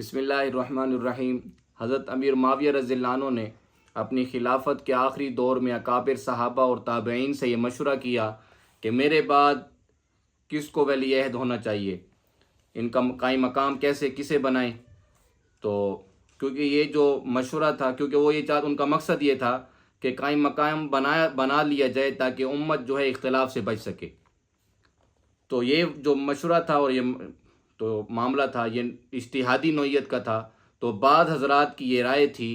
بسم اللہ الرحمن الرحیم۔ حضرت امیر معاویہ رضی اللہ عنہ نے اپنی خلافت کے آخری دور میں اکابر صحابہ اور تابعین سے یہ مشورہ کیا کہ میرے بعد کس کو ولی عہد ہونا چاہیے، ان کا قائم مقام کسے بنائیں۔ تو کیونکہ یہ جو مشورہ تھا، کیونکہ وہ ان کا مقصد یہ تھا کہ قائم مقام بنا لیا جائے تاکہ امت جو ہے اختلاف سے بچ سکے۔ تو یہ جو مشورہ تھا اور یہ تو معاملہ تھا، یہ اجتہادی نوعیت کا تھا۔ تو بعض حضرات کی یہ رائے تھی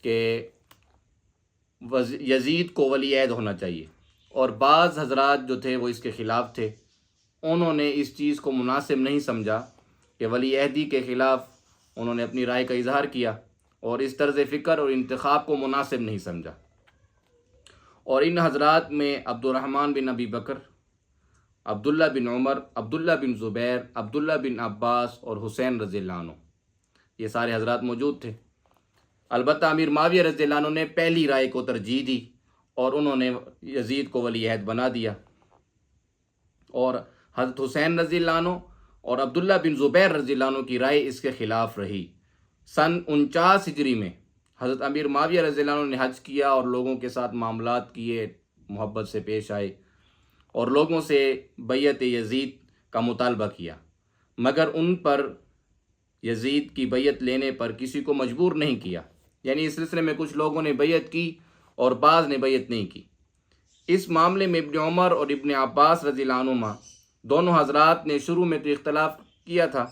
کہ یزید کو ولی عہد ہونا چاہیے، اور بعض حضرات جو تھے وہ اس کے خلاف تھے۔ انہوں نے اس چیز کو مناسب نہیں سمجھا کہ ولی عہدی کے خلاف انہوں نے اپنی رائے کا اظہار کیا، اور اس طرز فکر اور انتخاب کو مناسب نہیں سمجھا۔ اور ان حضرات میں عبد الرحمن بن ابی بکر، عبداللہ بن عمر، عبداللہ بن زبیر، عبداللہ بن عباس اور حسین رضی اللہ عنہ، یہ سارے حضرات موجود تھے۔ البتہ امیر معاویہ رضی اللہ عنہ نے پہلی رائے کو ترجیح دی اور انہوں نے یزید کو ولی عہد بنا دیا، اور حضرت حسین رضی اللہ عنہ اور عبداللہ بن زبیر رضی اللہ عنہ کی رائے اس کے خلاف رہی۔ سن 49 ہجری میں حضرت امیر معاویہ رضی اللہ عنہ نے حج کیا اور لوگوں کے ساتھ معاملات کیے، محبت سے پیش آئے اور لوگوں سے بیعت یزید کا مطالبہ کیا، مگر ان پر یزید کی بیعت لینے پر کسی کو مجبور نہیں کیا۔ یعنی اس سلسلے میں کچھ لوگوں نے بیعت کی اور بعض نے بیعت نہیں کی۔ اس معاملے میں ابن عمر اور ابن عباس رضی اللہ عنہما دونوں حضرات نے شروع میں تو اختلاف کیا تھا،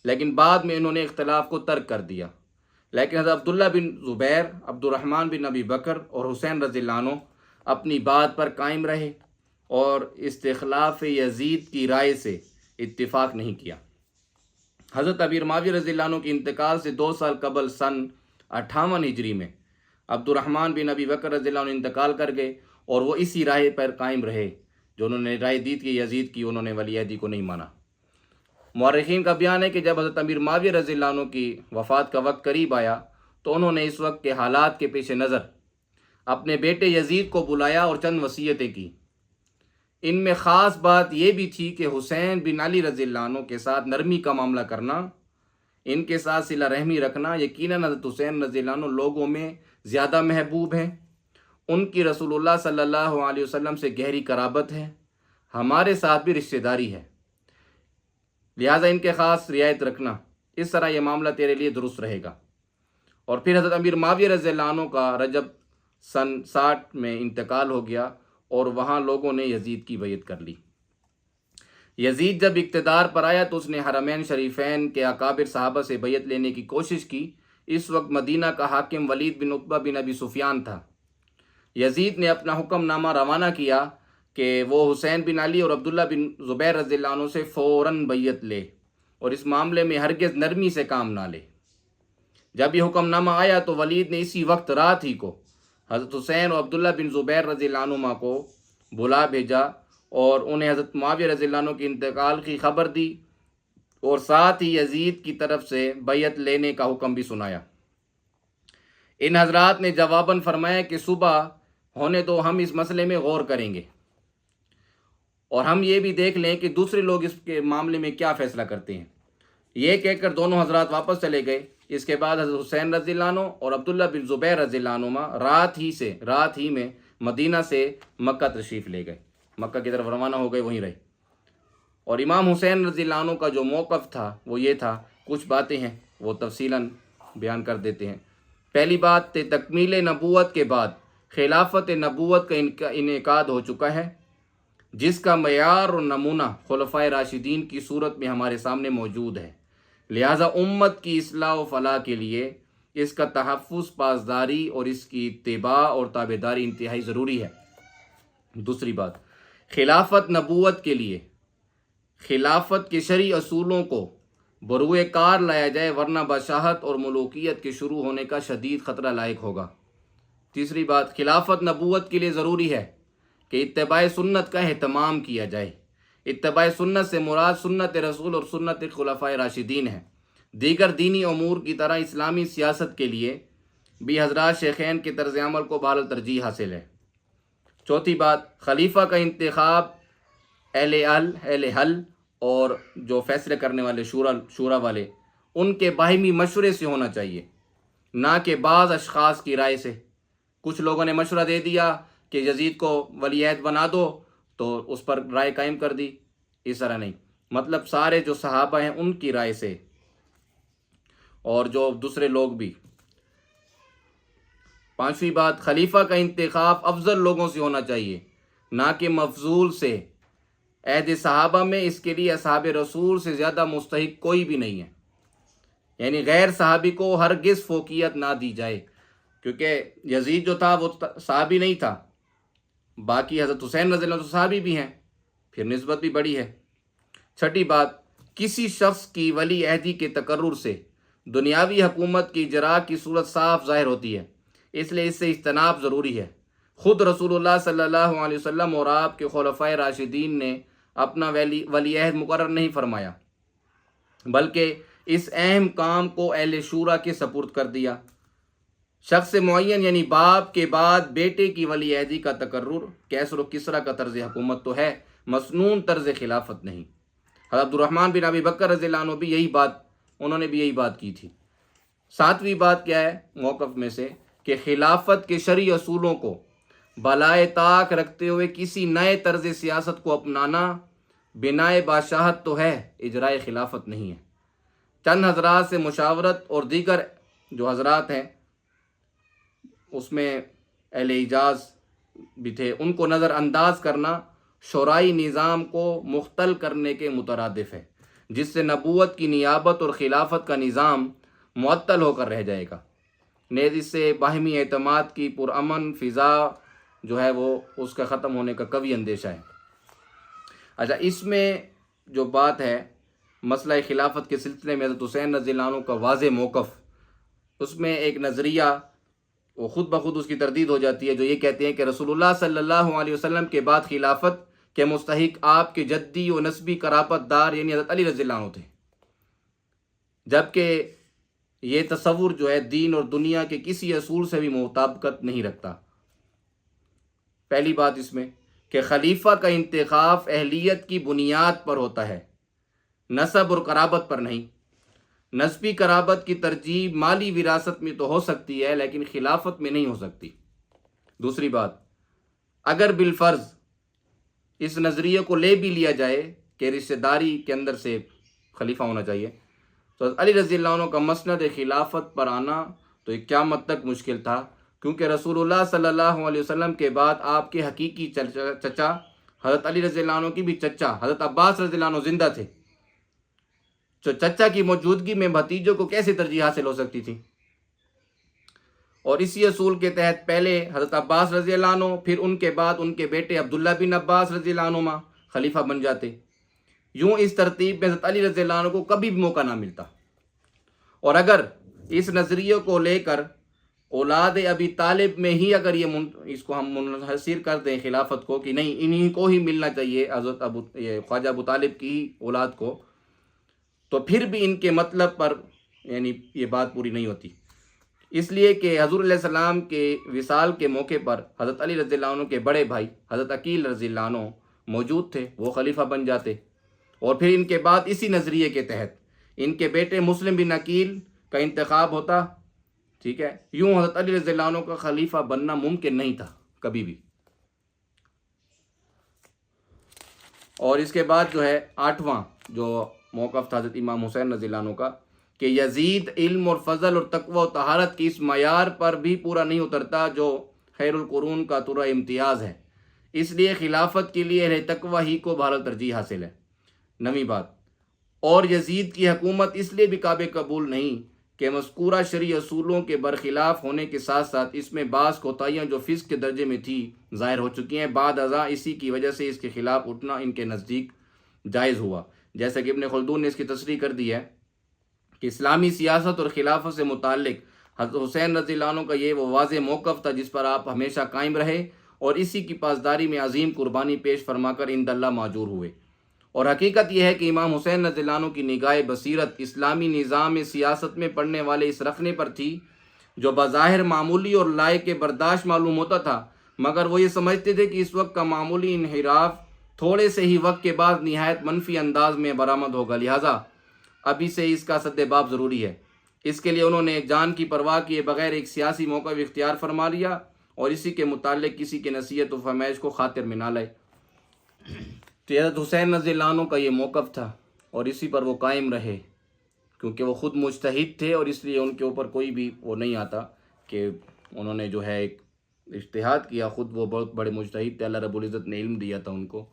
لیکن بعد میں انہوں نے اختلاف کو ترک کر دیا۔ لیکن حضرت عبداللہ بن زبیر، عبد الرحمن بن ابی بکر اور حسین رضی اللہ عنہ اپنی بات پر قائم رہے اور استخلاف یزید کی رائے سے اتفاق نہیں کیا۔ حضرت امیر معاویہ رضی اللہ عنہ کے انتقال سے 2 سال قبل سن 58 ہجری میں عبد الرحمن بن ابی بکر رضی اللہ عنہ انتقال کر گئے، اور وہ اسی رائے پر قائم رہے جو انہوں نے رائے دی تھی یزید کی، انہوں نے ولی عہدی کو نہیں مانا۔ مورخین کا بیان ہے کہ جب حضرت امیر معاویہ رضی اللہ عنہ کی وفات کا وقت قریب آیا تو انہوں نے اس وقت کے حالات کے پیش نظر اپنے بیٹے یزید کو بلایا اور چند وصیتیں کی۔ ان میں خاص بات یہ بھی تھی کہ حسین بن علی رضی اللہ عنہ کے ساتھ نرمی کا معاملہ کرنا، ان کے ساتھ صلہ رحمی رکھنا۔ یقیناً حضرت حسین رضی اللہ عنہ لوگوں میں زیادہ محبوب ہیں، ان کی رسول اللہ صلی اللہ علیہ وسلم سے گہری قرابت ہے، ہمارے ساتھ بھی رشتہ داری ہے، لہٰذا ان کے خاص رعایت رکھنا، اس طرح یہ معاملہ تیرے لیے درست رہے گا۔ اور پھر حضرت امیر معاویہ رضی اللہ عنہ کا رجب سن 60 میں انتقال ہو گیا، اور وہاں لوگوں نے یزید کی بیعت کر لی۔ یزید جب اقتدار پر آیا تو اس نے حرمین شریفین کے اکابر صحابہ سے بیعت لینے کی کوشش کی۔ اس وقت مدینہ کا حاکم ولید بن عتبہ بن ابی سفیان تھا۔ یزید نے اپنا حکم نامہ روانہ کیا کہ وہ حسین بن علی اور عبداللہ بن زبیر رضی اللہ عنہ سے فوراً بیعت لے اور اس معاملے میں ہرگز نرمی سے کام نہ لے۔ جب یہ حکم نامہ آیا تو ولید نے اسی وقت رات ہی کو حضرت حسین اور عبداللہ بن زبیر رضی اللہ عنہما کو بلا بھیجا اور انہیں حضرت معاویہ رضی اللہ عنہ کے انتقال کی خبر دی، اور ساتھ ہی یزید کی طرف سے بیعت لینے کا حکم بھی سنایا۔ ان حضرات نے جواباً فرمایا کہ صبح ہونے تو ہم اس مسئلے میں غور کریں گے، اور ہم یہ بھی دیکھ لیں کہ دوسرے لوگ اس کے معاملے میں کیا فیصلہ کرتے ہیں۔ یہ کہہ کر دونوں حضرات واپس چلے گئے۔ اس کے بعد حضرت حسین رضی اللہ عنہ اور عبداللہ بن زبیر رضی اللہ عنہما رات ہی میں مدینہ سے مکہ تشریف لے گئے، مکہ کی طرف روانہ ہو گئے، وہیں رہے۔ اور امام حسین رضی اللہ عنہ کا جو موقف تھا وہ یہ تھا، کچھ باتیں ہیں وہ تفصیلاً بیان کر دیتے ہیں۔ پہلی بات، تکمیل نبوت کے بعد خلافت نبوت کا انعقاد ہو چکا ہے، جس کا معیار اور نمونہ خلفائے راشدین کی صورت میں ہمارے سامنے موجود ہے، لہٰذا امت کی اصلاح و فلاح کے لیے اس کا تحفظ، پاسداری اور اس کی اتباع اور تابعداری انتہائی ضروری ہے۔ دوسری بات، خلافت نبوت کے لیے خلافت کے شرعی اصولوں کو بروئے کار لایا جائے، ورنہ بادشاہت اور ملوکیت کے شروع ہونے کا شدید خطرہ لاحق ہوگا۔ تیسری بات، خلافت نبوت کے لیے ضروری ہے کہ اتباع سنت کا اہتمام کیا جائے۔ اتباع سنت سے مراد سنت رسول اور سنت خلفائے راشدین ہے۔ دیگر دینی امور کی طرح اسلامی سیاست کے لیے بھی حضرات شیخین کے طرز عمل کو بہرحال ترجیح حاصل ہے۔ چوتھی بات، خلیفہ کا انتخاب اہل حل اور جو فیصلے کرنے والے شورا والے ان کے باہمی مشورے سے ہونا چاہیے، نہ کہ بعض اشخاص کی رائے سے۔ کچھ لوگوں نے مشورہ دے دیا کہ یزید کو ولی عہد بنا دو تو اس پر رائے قائم کر دی، اس طرح نہیں، مطلب سارے جو صحابہ ہیں ان کی رائے سے، اور جو دوسرے لوگ بھی۔ پانچویں بات، خلیفہ کا انتخاب افضل لوگوں سے ہونا چاہیے، نہ کہ مفضول سے۔ عہد صحابہ میں اس کے لیے اصحاب رسول سے زیادہ مستحق کوئی بھی نہیں ہے، یعنی غیر صحابی کو ہرگز فوقیت نہ دی جائے، کیونکہ یزید جو تھا وہ صحابی نہیں تھا، باقی حضرت حسین رضی اللہ عنہ صحابی بھی ہیں، پھر نسبت بھی بڑی ہے۔ چھٹی بات، کسی شخص کی ولی عہدی کے تقرر سے دنیاوی حکومت کی اجراء کی صورت صاف ظاہر ہوتی ہے، اس لیے اس سے اجتناب ضروری ہے۔ خود رسول اللہ صلی اللہ علیہ وسلم اور آپ کے خلفائے راشدین نے اپنا ولی عہد مقرر نہیں فرمایا، بلکہ اس اہم کام کو اہل شورا کے سپرد کر دیا۔ شخص معین یعنی باپ کے بعد بیٹے کی ولی عہدی کا تقرر کیسر و کسرا کا طرز حکومت تو ہے، مسنون طرز خلافت نہیں۔ حضرت عبدالرحمن بن ابی بکر رضی اللہ عنہ بھی انہوں نے بھی یہی بات کی تھی۔ ساتویں بات کیا ہے موقف میں سے، کہ خلافت کے شرعی اصولوں کو بالائے طاق رکھتے ہوئے کسی نئے طرز سیاست کو اپنانا بنائے بادشاہت تو ہے، اجرائے خلافت نہیں ہے۔ چند حضرات سے مشاورت اور دیگر جو حضرات ہیں اس میں اہل اعجاز بھی تھے، ان کو نظر انداز کرنا شورائی نظام کو مختل کرنے کے مترادف ہے، جس سے نبوت کی نیابت اور خلافت کا نظام معطل ہو کر رہ جائے گا۔ نیز اس سے باہمی اعتماد کی پرامن فضا جو ہے وہ اس کا ختم ہونے کا قوی اندیشہ ہے۔ اچھا، اس میں جو بات ہے مسئلہ خلافت کے سلسلے میں حضرت حسین رضی اللہ عنہ کا واضح موقف، اس میں ایک نظریہ وہ خود بخود اس کی تردید ہو جاتی ہے، جو یہ کہتے ہیں کہ رسول اللہ صلی اللہ علیہ وسلم کے بعد خلافت کے مستحق آپ کے جدی و نسبی قرابت دار یعنی حضرت علی رضی اللہ عنہ تھے، جبکہ یہ تصور جو ہے دین اور دنیا کے کسی اصول سے بھی مطابقت نہیں رکھتا۔ پہلی بات اس میں کہ خلیفہ کا انتخاب اہلیت کی بنیاد پر ہوتا ہے، نسب اور قرابت پر نہیں۔ نسبی قرابت کی ترجیح مالی وراثت میں تو ہو سکتی ہے، لیکن خلافت میں نہیں ہو سکتی۔ دوسری بات، اگر بالفرض اس نظریے کو لے بھی لیا جائے کہ رشتہ داری کے اندر سے خلیفہ ہونا چاہیے، تو علی رضی اللہ عنہ کا مسند خلافت پر آنا تو یہ قیامت تک مشکل تھا، کیونکہ رسول اللہ صلی اللہ علیہ وسلم کے بعد آپ کے حقیقی چچا حضرت علی رضی اللہ عنہ کی بھی چچا حضرت عباس رضی اللہ عنہ زندہ تھے، تو چچا کی موجودگی میں بھتیجوں کو کیسے ترجیح حاصل ہو سکتی تھی؟ اور اسی اصول کے تحت پہلے حضرت عباس رضی اللہ عنہ، پھر ان کے بعد ان کے بیٹے عبداللہ بن عباس رضی اللہ عنہ خلیفہ بن جاتے۔ یوں اس ترتیب میں حضرت علی رضی اللہ عنہ کو کبھی بھی موقع نہ ملتا۔ اور اگر اس نظریے کو لے کر اولاد ابی طالب میں ہی اگر اس کو ہم منحصر کر دیں خلافت کو کہ نہیں انہی کو ہی ملنا چاہیے، حضرت خواجہ ابو طالب کی ہی اولاد کو، تو پھر بھی ان کے مطلب پر یعنی یہ بات پوری نہیں ہوتی، اس لیے کہ حضور علیہ السلام کے وصال کے موقع پر حضرت علی رضی اللہ عنہ کے بڑے بھائی حضرت عقیل رضی اللہ عنہ موجود تھے، وہ خلیفہ بن جاتے، اور پھر ان کے بعد اسی نظریے کے تحت ان کے بیٹے مسلم بن عقیل کا انتخاب ہوتا، ٹھیک ہے۔ یوں حضرت علی رضی اللہ عنہ کا خلیفہ بننا ممکن نہیں تھا کبھی بھی۔ اور اس کے بعد جو ہے آٹھواں جو موقف تھا حضرت امام حسین رضی اللہ عنہ کا، کہ یزید علم اور فضل اور تقوی و طہارت کی اس معیار پر بھی پورا نہیں اترتا جو خیر القرون کا ترا امتیاز ہے، اس لیے خلافت کے لیے اہل تقوی ہی کو بہرحال ترجیح حاصل ہے۔ نویں بات، اور یزید کی حکومت اس لیے بھی قابل قبول نہیں کہ مذکورہ شرعی اصولوں کے برخلاف ہونے کے ساتھ ساتھ اس میں بعض کوتاہیاں جو فسق کے درجے میں تھی ظاہر ہو چکی ہیں، بعد ازاں اسی کی وجہ سے اس کے خلاف اٹھنا ان کے نزدیک جائز ہوا، جیسا کہ ابن خلدون نے اس کی تصریح کر دی ہے کہ اسلامی سیاست اور خلافت سے متعلق حضرت حسین رضی اللہ عنہ کا یہ وہ واضح موقف تھا جس پر آپ ہمیشہ قائم رہے اور اسی کی پاسداری میں عظیم قربانی پیش فرما کر عند اللہ ماجور ہوئے۔ اور حقیقت یہ ہے کہ امام حسین رضی اللہ عنہ کی نگاہ بصیرت اسلامی نظام سیاست میں پڑنے والے اس رخنے پر تھی جو بظاہر معمولی اور لائق برداشت معلوم ہوتا تھا، مگر وہ یہ سمجھتے تھے کہ اس وقت کا معمولی انحراف تھوڑے سے ہی وقت کے بعد نہایت منفی انداز میں برآمد ہوگا، لہٰذا ابھی سے اس کا سد باب ضروری ہے۔ اس کے لیے انہوں نے جان کی پرواہ کیے بغیر ایک سیاسی موقف اختیار فرما لیا اور اسی کے متعلق کسی کی نصیحت و فرمائش کو خاطر میں نہ لائے۔ تو حضرت حسین رضی اللہ عنہ کا یہ موقف تھا اور اسی پر وہ قائم رہے، کیونکہ وہ خود مجتہد تھے اور اس لیے ان کے اوپر کوئی بھی وہ نہیں آتا کہ انہوں نے جو ہے ایک اجتہاد کیا، خود وہ بہت بڑے مجتہد تھے، اللہ رب العزت نے علم دیا تھا ان کو۔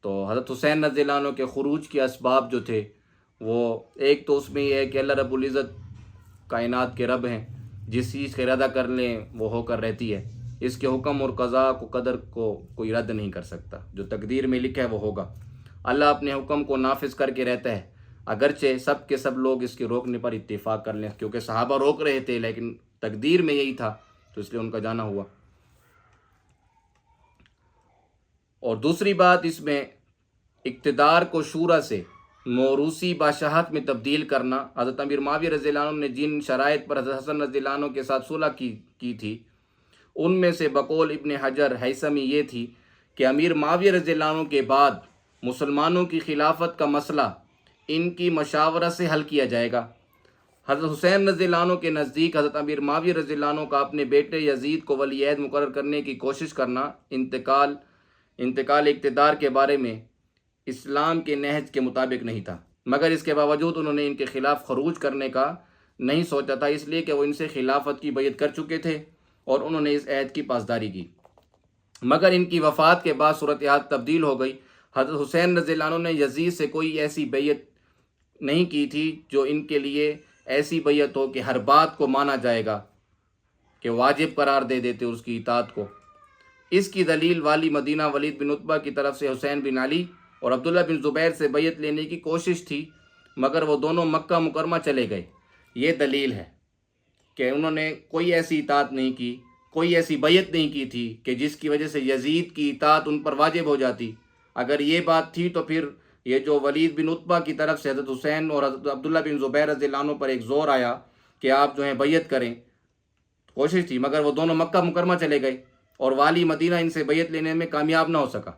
تو حضرت حسین رضی اللہ عنہ کے خروج کے اسباب جو تھے وہ ایک تو اس میں یہ ہے کہ اللہ رب العزت کائنات کے رب ہیں، جس چیز کا ارادہ کر لیں وہ ہو کر رہتی ہے، اس کے حکم اور قضاء کو قدر کو کوئی رد نہیں کر سکتا، جو تقدیر میں لکھا ہے وہ ہوگا۔ اللہ اپنے حکم کو نافذ کر کے رہتا ہے، اگرچہ سب کے سب لوگ اس کے روکنے پر اتفاق کر لیں، کیونکہ صحابہ روک رہے تھے لیکن تقدیر میں یہی تھا تو اس لیے ان کا جانا ہوا۔ اور دوسری بات اس میں اقتدار کو شورا سے موروثی بادشاہت میں تبدیل کرنا۔ حضرت امیر معاویہ رضی اللہ عنہ نے جن شرائط پر حضرت حسن رضی اللہ عنہ کے ساتھ صلح کی تھی، ان میں سے بقول ابن حجر ہیثمی یہ تھی کہ امیر معاویہ رضی اللہ عنہ کے بعد مسلمانوں کی خلافت کا مسئلہ ان کی مشاورت سے حل کیا جائے گا۔ حضرت حسین رضی اللہ عنہ کے نزدیک حضرت امیر معاویہ رضی اللہ عنہ کا اپنے بیٹے یزید کو ولی عہد مقرر کرنے کی کوشش کرنا انتقال اقتدار کے بارے میں اسلام کے نہج کے مطابق نہیں تھا، مگر اس کے باوجود انہوں نے ان کے خلاف خروج کرنے کا نہیں سوچا تھا، اس لیے کہ وہ ان سے خلافت کی بیعت کر چکے تھے اور انہوں نے اس عہد کی پاسداری کی۔ مگر ان کی وفات کے بعد صورتحال تبدیل ہو گئی۔ حضرت حسین رضی اللہ عنہ نے یزید سے کوئی ایسی بیعت نہیں کی تھی جو ان کے لیے ایسی بیعت ہو کہ ہر بات کو مانا جائے گا، کہ واجب قرار دے دیتے اس کی اطاعت کو۔ اس کی دلیل والی مدینہ ولید بن عتبہ کی طرف سے حسین بن علی اور عبداللہ بن زبیر سے بیعت لینے کی کوشش تھی، مگر وہ دونوں مکہ مکرمہ چلے گئے۔ یہ دلیل ہے کہ انہوں نے کوئی ایسی اطاعت نہیں کی، کوئی ایسی بیعت نہیں کی تھی کہ جس کی وجہ سے یزید کی اطاعت ان پر واجب ہو جاتی۔ اگر یہ بات تھی تو پھر یہ جو ولید بن عتبہ کی طرف سے حضرت حسین اور حضرت عبداللہ بن زبیر رضی اللہ عنہ پر ایک زور آیا کہ آپ جو ہیں بیعت کریں، کوشش تھی، مگر وہ دونوں مکہ مکرمہ چلے گئے اور والی مدینہ ان سے بیعت لینے میں کامیاب نہ ہو سکا۔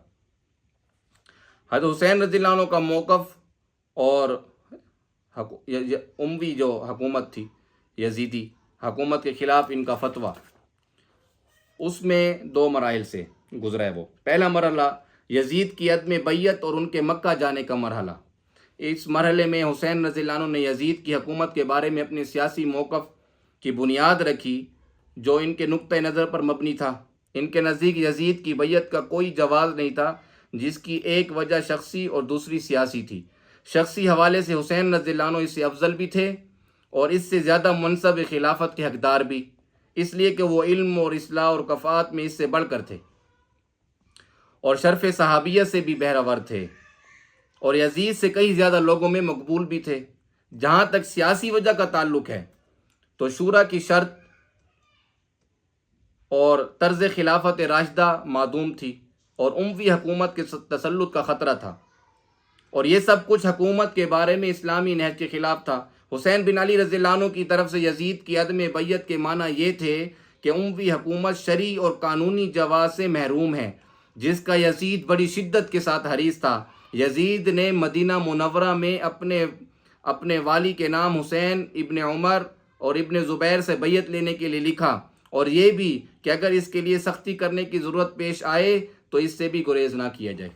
حضرت حسین رضی اللہ عنہ کا موقف اور اموی جو حکومت تھی، یزیدی حکومت کے خلاف ان کا فتویٰ، اس میں دو مراحل سے گزرا ہے وہ۔ پہلا مرحلہ یزید کی عدم بیعت اور ان کے مکہ جانے کا مرحلہ۔ اس مرحلے میں حسین رضی اللہ عنہ نے یزید کی حکومت کے بارے میں اپنے سیاسی موقف کی بنیاد رکھی جو ان کے نقطہ نظر پر مبنی تھا۔ ان کے نزدیک یزید کی بیعت کا کوئی جواز نہیں تھا، جس کی ایک وجہ شخصی اور دوسری سیاسی تھی۔ شخصی حوالے سے حسین رضی اللہ عنہ اس سے افضل بھی تھے اور اس سے زیادہ منصب خلافت کے حقدار بھی، اس لیے کہ وہ علم اور اصلاح اور کفاءت میں اس سے بڑھ کر تھے اور شرف صحابیت سے بھی بہرہور تھے اور یزید سے کئی زیادہ لوگوں میں مقبول بھی تھے۔ جہاں تک سیاسی وجہ کا تعلق ہے تو شورا کی شرط اور طرز خلافت راشدہ معدوم تھی اور اموی حکومت کے تسلط کا خطرہ تھا، اور یہ سب کچھ حکومت کے بارے میں اسلامی نہج کے خلاف تھا۔ حسین بن علی رضی اللہ عنہ کی طرف سے یزید کی عدم بیعت کے معنی یہ تھے کہ اموی حکومت شرعی اور قانونی جواز سے محروم ہے، جس کا یزید بڑی شدت کے ساتھ حریص تھا۔ یزید نے مدینہ منورہ میں اپنے والی کے نام حسین ابن عمر اور ابن زبیر سے بیعت لینے کے لیے لکھا، اور یہ بھی کہ اگر اس کے لیے سختی کرنے کی ضرورت پیش آئے تو اس سے بھی گریز نہ کیا جائے۔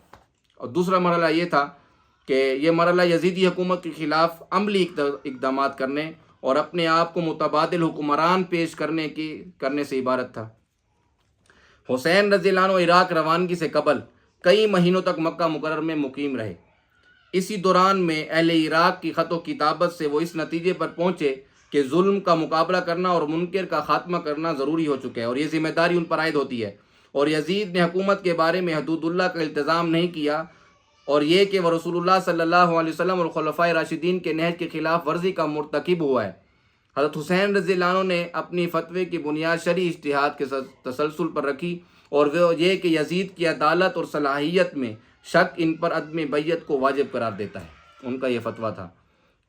اور دوسرا مرحلہ یہ تھا کہ یہ مرحلہ یزیدی حکومت کے خلاف عملی اقدامات کرنے اور اپنے آپ کو متبادل حکمران پیش کرنے سے عبارت تھا۔ حسین رضی اللہ عنہ عراق روانگی سے قبل کئی مہینوں تک مکہ مکرمہ میں مقیم رہے۔ اسی دوران میں اہل عراق کی خط و کتابت سے وہ اس نتیجے پر پہنچے کہ ظلم کا مقابلہ کرنا اور منکر کا خاتمہ کرنا ضروری ہو چکا ہے اور یہ ذمہ داری ان پر عائد ہوتی ہے، اور یزید نے حکومت کے بارے میں حدود اللہ کا التزام نہیں کیا، اور یہ کہ وہ رسول اللہ صلی اللہ علیہ وسلم اور خلفائے راشدین کے نہج کی خلاف ورزی کا مرتکب ہوا ہے۔ حضرت حسین رضی اللہ عنہ نے اپنی فتوے کی بنیاد شرعی اجتہاد کے تسلسل پر رکھی، اور وہ یہ کہ یزید کی عدالت اور صلاحیت میں شک ان پر عدم بیعت کو واجب قرار دیتا ہے۔ ان کا یہ فتویٰ تھا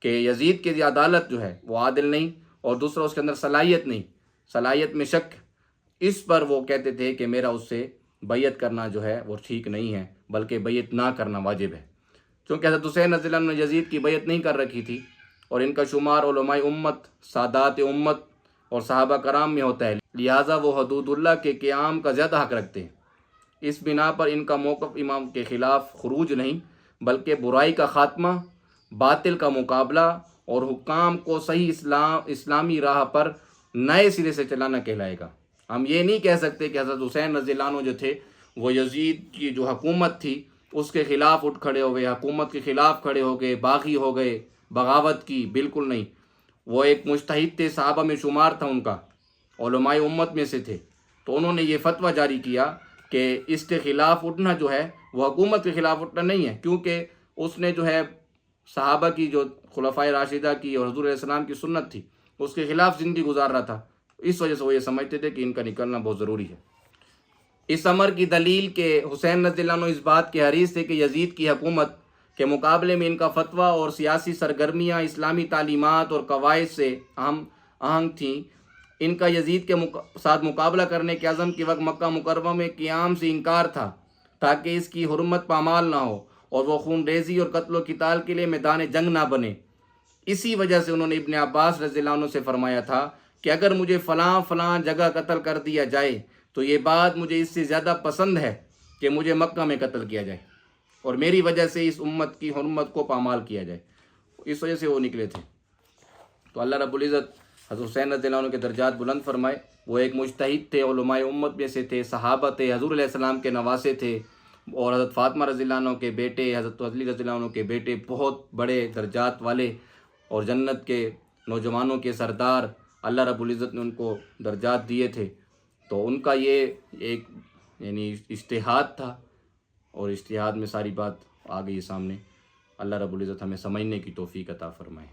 کہ یزید کی عدالت جو ہے وہ عادل نہیں، اور دوسرا اس کے اندر صلاحیت نہیں، صلاحیت میں شک، اس پر وہ کہتے تھے کہ میرا اس سے بیعت کرنا جو ہے وہ ٹھیک نہیں ہے، بلکہ بیعت نہ کرنا واجب ہے۔ چونکہ حضرت حسین رضی اللہ عنہ نے یزید کی بیعت نہیں کر رکھی تھی اور ان کا شمار علماء امت، سادات امت اور صحابہ کرام میں ہوتا ہے، لہٰذا وہ حدود اللہ کے قیام کا زیادہ حق رکھتے ہیں۔ اس بنا پر ان کا موقف امام کے خلاف خروج نہیں بلکہ برائی کا خاتمہ، باطل کا مقابلہ اور حکام کو صحیح اسلامی راہ پر نئے سرے سے چلانا کہلائے گا۔ ہم یہ نہیں کہہ سکتے کہ حضرت حسین رضی اللہ عنہ جو تھے وہ یزید کی جو حکومت تھی اس کے خلاف اٹھ کھڑے ہو گئے، حکومت کے خلاف کھڑے ہو گئے، باغی ہو گئے، بغاوت کی، بالکل نہیں۔ وہ ایک مجتہد تھے، صحابہ میں شمار تھا ان کا، علماء امت میں سے تھے، تو انہوں نے یہ فتویٰ جاری کیا کہ اس کے خلاف اٹھنا جو ہے وہ حکومت کے خلاف اٹھنا نہیں ہے، کیونکہ اس نے جو ہے صحابہ کی جو خلفائے راشدہ کی اور حضور علیہ السلام کی سنت تھی اس کے خلاف زندگی گزار رہا تھا، اس وجہ سے وہ یہ سمجھتے تھے کہ ان کا نکلنا بہت ضروری ہے۔ اس امر کی دلیل کہ حسین رضی اللہ عنہ اس بات کے حریص تھے کہ یزید کی حکومت کے مقابلے میں ان کا فتویٰ اور سیاسی سرگرمیاں اسلامی تعلیمات اور قواعد سے آہنگ تھیں۔ ان کا یزید کے ساتھ مقابلہ کرنے کے عزم کے وقت مکہ مکرمہ میں قیام سے انکار تھا تاکہ اس کی حرمت پامال نہ ہو اور وہ خون ریزی اور قتل و قتال کے لیے میدان جنگ نہ بنے۔ اسی وجہ سے انہوں نے ابن عباس رضی اللہ عنہ سے فرمایا تھا کہ اگر مجھے فلاں فلاں جگہ قتل کر دیا جائے تو یہ بات مجھے اس سے زیادہ پسند ہے کہ مجھے مکہ میں قتل کیا جائے اور میری وجہ سے اس امت کی حرمت کو پامال کیا جائے۔ اس وجہ سے وہ نکلے تھے۔ تو اللہ رب العزت حضرت حسین رضی اللہ عنہ کے درجات بلند فرمائے۔ وہ ایک مجتہد تھے، علماء امت میں سے تھے، صحابہ تھے، حضور علیہ السلام کے نواسے تھے، اور حضرت فاطمہ رضی اللہ عنہ کے بیٹے، حضرت علی رضی اللہ عنہ کے بیٹے، بہت بڑے درجات والے اور جنت کے نوجوانوں کے سردار، اللہ رب العزت نے ان کو درجات دیے تھے۔ تو ان کا یہ ایک یعنی اجتہاد تھا اور اجتہاد میں ساری بات آ گئی سامنے۔ اللہ رب العزت ہمیں سمجھنے کی توفیق عطا فرمائے۔